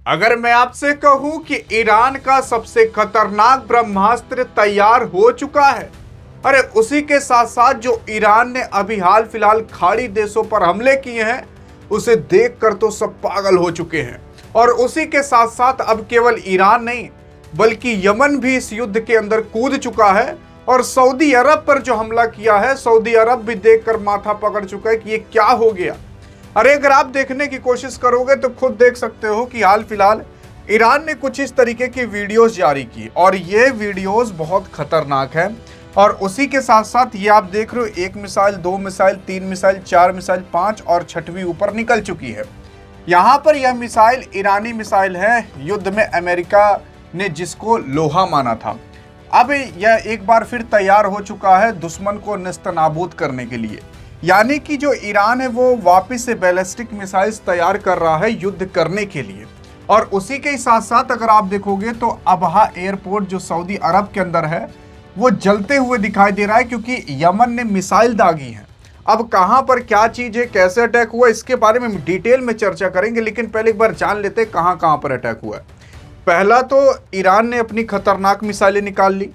अगर मैं आपसे कहूं कि ईरान का सबसे खतरनाक ब्रह्मास्त्र तैयार हो चुका है, अरे उसी के साथ साथ जो ईरान ने अभी हाल फिलहाल खाड़ी देशों पर हमले किए हैं, उसे देखकर तो सब पागल हो चुके हैं। और उसी के साथ साथ अब केवल ईरान नहीं बल्कि यमन भी इस युद्ध के अंदर कूद चुका है। और सऊदी अरब पर जो हमला किया है, सऊदी अरब भी देखकर माथा पकड़ चुका है कि ये क्या हो गया। अरे अगर आप देखने की कोशिश करोगे तो खुद देख सकते हो कि हाल फिलहाल ईरान ने कुछ इस तरीके की वीडियोस जारी की और ये वीडियोस बहुत खतरनाक है। और उसी के साथ साथ ये आप देख रहे हो, 1 मिसाइल, 2 मिसाइल, 3 मिसाइल, 4 मिसाइल, 5 और 6वीं ऊपर निकल चुकी है। यहाँ पर यह मिसाइल ईरानी मिसाइल है, युद्ध में अमेरिका ने जिसको लोहा माना था। अब यह एक बार फिर तैयार हो चुका है दुश्मन को नेस्तनाबूद करने के लिए। यानी कि जो ईरान है वो वापस से बैलिस्टिक मिसाइल्स तैयार कर रहा है युद्ध करने के लिए। और उसी के साथ साथ अगर आप देखोगे तो अबहा एयरपोर्ट जो सऊदी अरब के अंदर है वो जलते हुए दिखाई दे रहा है, क्योंकि यमन ने मिसाइल दागी है। अब कहां पर क्या चीज है, कैसे अटैक हुआ, इसके बारे में डिटेल में चर्चा करेंगे, लेकिन पहले एक बार जान लेते हैं कहां कहां पर अटैक हुआ है। पहला तो ईरान ने अपनी खतरनाक मिसाइलें निकाल ली।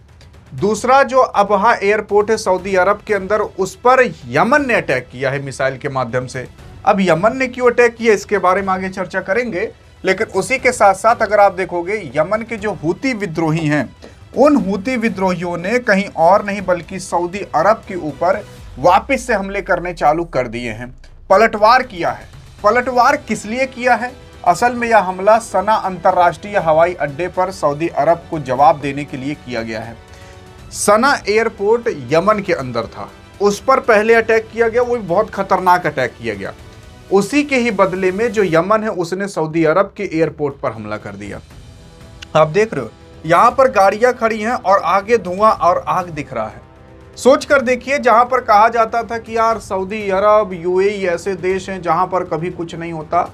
दूसरा जो अबहा एयरपोर्ट है सऊदी अरब के अंदर, उस पर यमन ने अटैक किया है मिसाइल के माध्यम से। अब यमन ने क्यों अटैक किया इसके बारे में आगे चर्चा करेंगे, लेकिन उसी के साथ साथ अगर आप देखोगे यमन के जो हूती विद्रोही हैं, उन हूती विद्रोहियों ने कहीं और नहीं बल्कि सऊदी अरब के ऊपर वापस से हमले करने चालू कर दिए हैं, पलटवार किया है। पलटवार किस लिए किया है? असल में यह हमला सना अंतर्राष्ट्रीय हवाई अड्डे पर सऊदी अरब को जवाब देने के लिए किया गया है। सना एयरपोर्ट यमन के अंदर था, उस पर पहले अटैक किया गया, वो भी बहुत खतरनाक अटैक किया गया। उसी के ही बदले में जो यमन है उसने सऊदी अरब के एयरपोर्ट पर हमला कर दिया। आप देख रहे हो यहां पर गाड़ियां खड़ी हैं और आगे धुआं और आग दिख रहा है। सोच कर देखिए, जहां पर कहा जाता था कि यार सऊदी अरब, यूएई ऐसे देश हैं जहां पर कभी कुछ नहीं होता,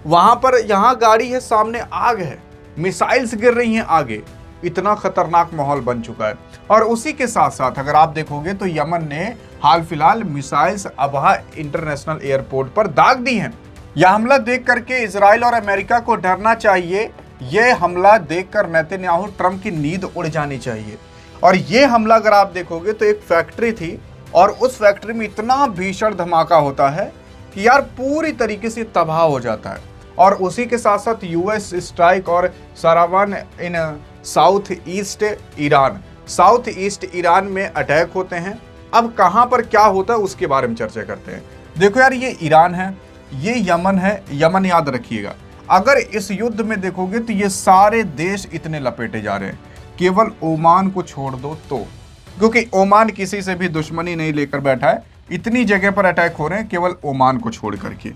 वहां पर यहां गाड़ी है, सामने आग है, मिसाइल्स गिर रही हैं आगे। इतना खतरनाक माहौल बन चुका है। और उसी के साथ साथ अगर आप देखोगे तो यमन ने हाल फिलहाल मिसाइल्स अबहा इंटरनेशनल एयरपोर्ट पर दाग दी हैं। यह हमला देख करके इजराइल और अमेरिका को डरना चाहिए। यह हमला देखकर नेतन्याहू ट्रंप की नींद उड़ जानी चाहिए। और यह हमला अगर आप देखोगे तो एक फैक्ट्री थी और उस फैक्ट्री में इतना भीषण धमाका होता है कि यार पूरी तरीके से तबाह हो जाता है। और उसी के साथ साथ यूएस स्ट्राइक और सरावन इन साउथ ईस्ट ईरान में अटैक होते हैं। अब कहां पर क्या होता है उसके बारे में चर्चा करते हैं। देखो यार, ये ईरान है, ये यमन है, यमन याद रखिएगा। अगर इस युद्ध में देखोगे तो ये सारे देश इतने लपेटे जा रहे हैं, केवल ओमान को छोड़ दो तो, क्योंकि ओमान किसी से भी दुश्मनी नहीं लेकर बैठा है। इतनी जगह पर अटैक हो रहे हैं केवल ओमान को छोड़ करके।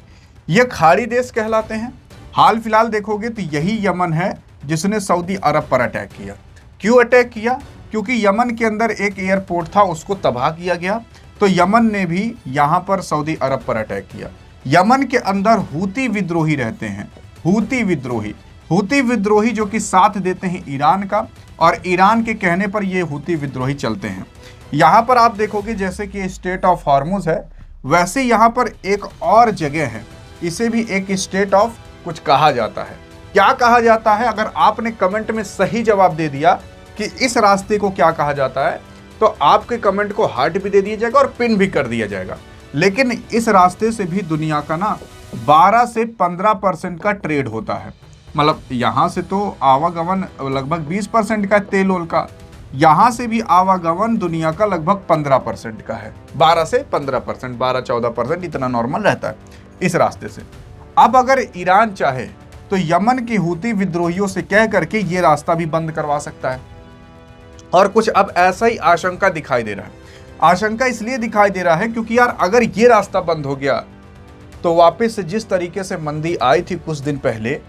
ये खाड़ी देश कहलाते हैं। हाल फिलहाल देखोगे तो यही यमन है जिसने सऊदी अरब पर अटैक किया। क्यों अटैक किया? क्योंकि यमन के अंदर एक एयरपोर्ट था, उसको तबाह किया गया, तो यमन ने भी यहां पर सऊदी अरब पर अटैक किया। यमन के अंदर हूती विद्रोही रहते हैं, हूती विद्रोही जो कि साथ देते हैं ईरान का, और ईरान के कहने पर ये हूती विद्रोही चलते हैं। यहाँ पर आप देखोगे जैसे कि स्टेट ऑफ हॉर्मुज है, वैसे यहाँ पर एक और जगह है, इसे भी एक स्टेट ऑफ कुछ कहा जाता है। क्या कहा जाता है? अगर आपने कमेंट में सही जवाब दे दिया कि इस रास्ते को क्या कहा जाता है, तो आपके कमेंट को हार्ट भी दे दिया जाएगा और पिन भी कर दिया जाएगा। लेकिन इस रास्ते से भी दुनिया का ना 12 से 15% का ट्रेड होता है। मतलब यहाँ से तो आवागमन लगभग 20% का, तेल ओल का, यहाँ से भी आवागमन दुनिया का लगभग 15% का है। 12 से 15%, 12-14% इतना नॉर्मल रहता है इस रास्ते से। अब अगर ईरान चाहे तो यमन के हूती विद्रोहियों से कह करके ये रास्ता भी बंद करवा सकता है। और कुछ अब ऐसा ही आशंका दिखाई दे रहा है। आशंका इसलिए दिखाई दे रहा है क्योंकि यार अगर ये रास्ता बंद हो गया तो वापस से जिस तरीके से मंदी आई थी कुछ दिन पहले,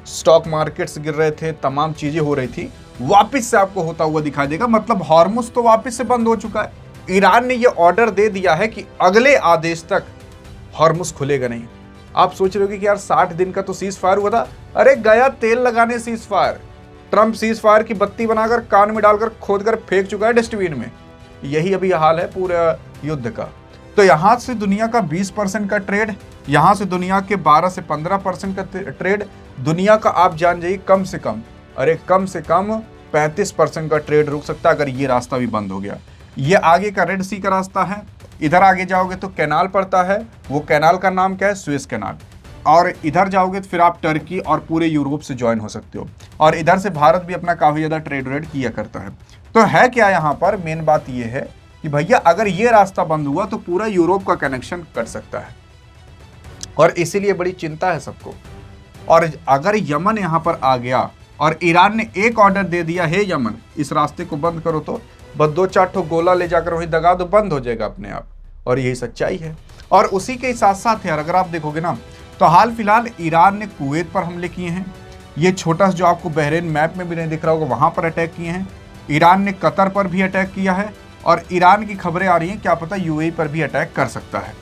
स्टॉक मार्केट्स गिर रहे थे, तमाम चीजें हो रही थी, वापस से आपको होता हुआ दिखाई देगा। मतलब हॉर्मुज तो वापस से बंद हो चुका है। ईरान ने ये ऑर्डर दे दिया है कि अगले आदेश तक हॉर्मुज खुलेगा नहीं। आप सोच रहे हो कि यार 60 दिन का तो सीज फायर हुआ था। अरे गया तेल लगाने cease fire. Trump cease fire की बत्ती बनाकर कान में डालकर खोद कर फेंक चुका है डस्टबिन में। यही अभी हाल है पूरे युद्ध का। तो यहाँ से दुनिया का 20% का ट्रेड, यहाँ से दुनिया के 12 से 15% का ट्रेड दुनिया का आप जान जाइए कम से कम, अरे कम से कम 35% का ट्रेड रुक सकता है अगर ये रास्ता भी बंद हो गया। ये आगे का रेड सी का रास्ता है, इधर आगे जाओगे तो कैनाल पड़ता है, वो कैनाल का नाम क्या है, सुएज कैनाल। और इधर जाओगे तो फिर आप टर्की और पूरे यूरोप से ज्वाइन हो सकते हो, और इधर से भारत भी अपना काफ़ी ज़्यादा ट्रेड रेड किया करता है। तो है क्या यहाँ पर मेन बात ये है कि भैया अगर ये रास्ता बंद हुआ तो पूरा यूरोप का कनेक्शन कट सकता है, और इसीलिए बड़ी चिंता है सबको। और अगर यमन यहाँ पर आ गया और ईरान ने एक ऑर्डर दे दिया, हे यमन इस रास्ते को बंद करो, तो बस 2-4 ठो गोला ले जाकर वहीं दगा दो, बंद हो जाएगा अपने आप। और यही सच्चाई है। और उसी के साथ साथ यार अगर आप देखोगे ना तो हाल फिलहाल ईरान ने कुवैत पर हमले किए हैं, ये छोटा सा जो आपको बहरीन मैप में भी नहीं दिख रहा होगा वहां पर अटैक किए हैं। ईरान ने कतर पर भी अटैक किया है, और ईरान की खबरें आ रही हैं क्या पता यूएई पर भी अटैक कर सकता है।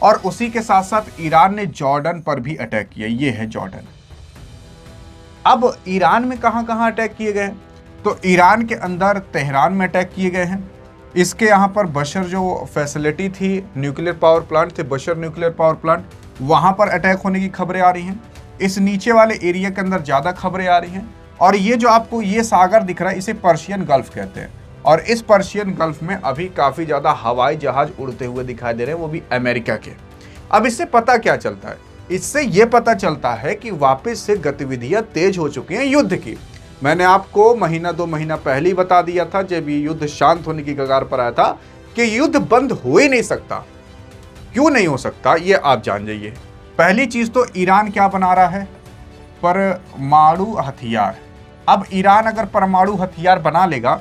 और उसी के साथ साथ ईरान ने जॉर्डन पर भी अटैक किया, ये है जॉर्डन। अब ईरान में कहां कहां अटैक किए गए हैं, तो ईरान के अंदर तेहरान में अटैक किए गए हैं। इसके यहाँ पर बशर जो फैसिलिटी थी, न्यूक्लियर पावर प्लांट थे, बशर न्यूक्लियर पावर प्लांट, वहाँ पर अटैक होने की खबरें आ रही हैं। इस नीचे वाले एरिया के अंदर ज़्यादा खबरें आ रही हैं। और ये जो आपको ये सागर दिख रहा है इसे पर्शियन गल्फ कहते हैं, और इस पर्शियन गल्फ में अभी काफ़ी ज़्यादा हवाई जहाज उड़ते हुए दिखाई दे रहे हैं, वो भी अमेरिका के। अब इससे पता क्या चलता है, इससे ये पता चलता है कि वापस से गतिविधियाँ तेज हो चुकी हैं युद्ध की। मैंने आपको महीना 2 महीना पहले ही बता दिया था जब ये युद्ध शांत होने की कगार पर आया था कि युद्ध बंद हो ही नहीं सकता। क्यों नहीं हो सकता ये आप जान जाइए। पहली चीज तो ईरान क्या बना रहा है, परमाणु हथियार। अब ईरान अगर परमाणु हथियार बना लेगा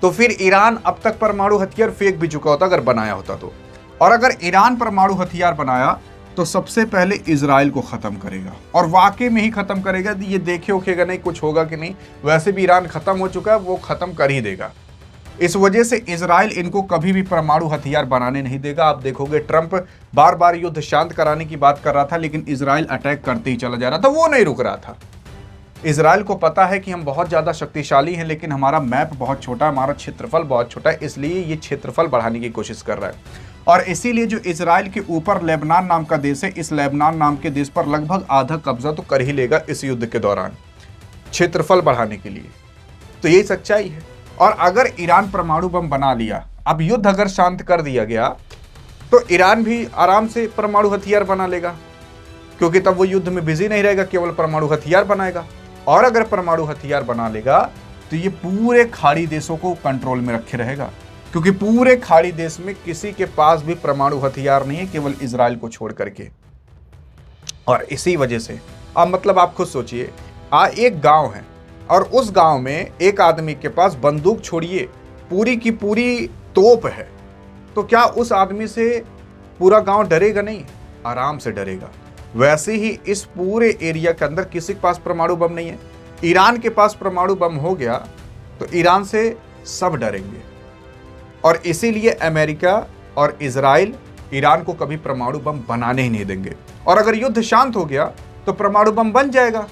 तो फिर ईरान अब तक परमाणु हथियार फेंक भी चुका होता अगर बनाया होता तो। और अगर ईरान परमाणु हथियार बनाया तो सबसे पहले इजराइल को खत्म करेगा, और वाकई में ही खत्म करेगा। ये देखे उखेगा नहीं कुछ होगा कि नहीं, वैसे भी ईरान खत्म हो चुका है, वो खत्म कर ही देगा। इस वजह से इजराइल इनको कभी भी परमाणु हथियार बनाने नहीं देगा। आप देखोगे ट्रंप बार बार युद्ध शांत कराने की बात कर रहा था, लेकिन इजराइल अटैक करते ही चला जा रहा था, वो नहीं रुक रहा था। इजराइल को पता है कि हम बहुत ज़्यादा शक्तिशाली हैं, लेकिन हमारा मैप बहुत छोटा है, हमारा क्षेत्रफल बहुत छोटा है, इसलिए ये क्षेत्रफल बढ़ाने की कोशिश कर रहा है। और इसीलिए जो इजराइल के ऊपर लेबनान नाम का देश है, इस लेबनान नाम के देश पर लगभग आधा कब्जा तो कर ही लेगा इस युद्ध के दौरान, क्षेत्रफल बढ़ाने के लिए। तो यही सच्चाई है। और अगर ईरान परमाणु बम बना लिया, अब युद्ध अगर शांत कर दिया गया, तो ईरान भी आराम से परमाणु हथियार बना लेगा, क्योंकि तब वो युद्ध में बिजी नहीं रहेगा, केवल परमाणु हथियार बनाएगा। और अगर परमाणु हथियार बना लेगा तो ये पूरे खाड़ी देशों को कंट्रोल में रखे रहेगा, क्योंकि पूरे खाड़ी देश में किसी के पास भी परमाणु हथियार नहीं है, केवल इजराइल को छोड़ करके। और इसी वजह से अब मतलब आप खुद सोचिए, एक गांव है और उस गांव में एक आदमी के पास बंदूक छोड़िए पूरी की पूरी तोप है, तो क्या उस आदमी से पूरा गांव डरेगा नहीं? आराम से डरेगा। वैसे ही इस पूरे एरिया के अंदर किसी के पास परमाणु बम नहीं है। ईरान के पास परमाणु बम हो गया तो ईरान से सब डरेंगे, और इसीलिए अमेरिका और इजराइल ईरान को कभी परमाणु बम बनाने ही नहीं देंगे। और अगर युद्ध शांत हो गया तो परमाणु बम बन जाएगा।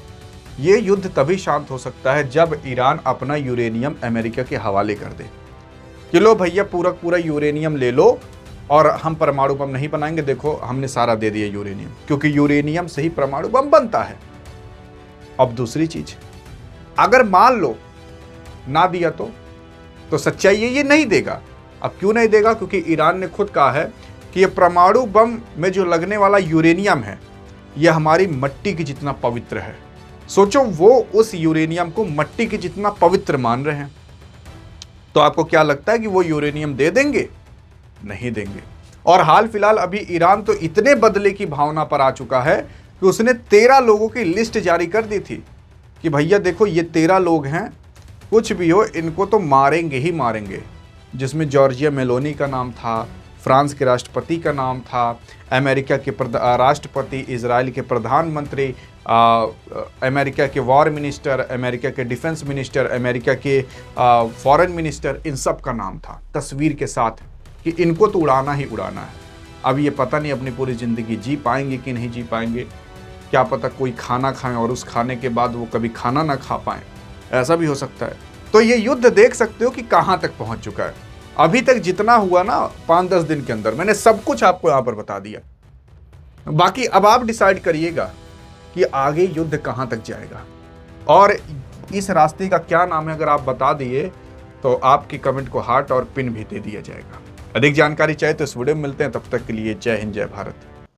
ये युद्ध तभी शांत हो सकता है जब ईरान अपना यूरेनियम अमेरिका के हवाले कर दे कि लो भैया पूरा पूरा यूरेनियम ले लो और हम परमाणु बम नहीं बनाएंगे, देखो हमने सारा दे दिया यूरेनियम, क्योंकि यूरेनियम से ही परमाणु बम बनता है। अब दूसरी चीज, अगर मान लो ना दिया तो सच्चाई ये नहीं देगा। अब क्यों नहीं देगा? क्योंकि ईरान ने खुद कहा है कि ये परमाणु बम में जो लगने वाला यूरेनियम है यह हमारी मिट्टी की जितना पवित्र है। सोचो, वो उस यूरेनियम को मिट्टी की जितना पवित्र मान रहे हैं, तो आपको क्या लगता है कि वो यूरेनियम दे देंगे? नहीं देंगे। और हाल फिलहाल अभी ईरान तो इतने बदले की भावना पर आ चुका है कि उसने 13 लोगों की लिस्ट जारी कर दी थी कि भैया देखो ये 13 लोग हैं, कुछ भी हो इनको तो मारेंगे ही मारेंगे। जिसमें जॉर्जिया मेलोनी का नाम था, फ्रांस के राष्ट्रपति का नाम था, अमेरिका के राष्ट्रपति, इजराइल के प्रधानमंत्री, अमेरिका के वॉर मिनिस्टर, अमेरिका के डिफेंस मिनिस्टर, अमेरिका के फॉरेन मिनिस्टर, इन सब का नाम था तस्वीर के साथ कि इनको तो उड़ाना ही उड़ाना है। अब ये पता नहीं अपनी पूरी ज़िंदगी जी पाएंगे कि नहीं जी पाएंगे, क्या पता कोई खाना खाएं और उस खाने के बाद वो कभी खाना ना खा पाएं, ऐसा भी हो सकता है। तो ये युद्ध देख सकते हो कि कहाँ तक पहुँच चुका है। अभी तक जितना हुआ ना 5-10 दिन के अंदर मैंने सब कुछ आपको यहाँ पर बता दिया। बाकी अब आप डिसाइड करिएगा कि आगे युद्ध कहां तक जाएगा और इस रास्ते का क्या नाम है। अगर आप बता दिए तो आपकी कमेंट को हार्ट और पिन भी दे दिया जाएगा। अधिक जानकारी चाहे तो इस वीडियो में मिलते हैं, तब तक के लिए जय हिंद जय भारत।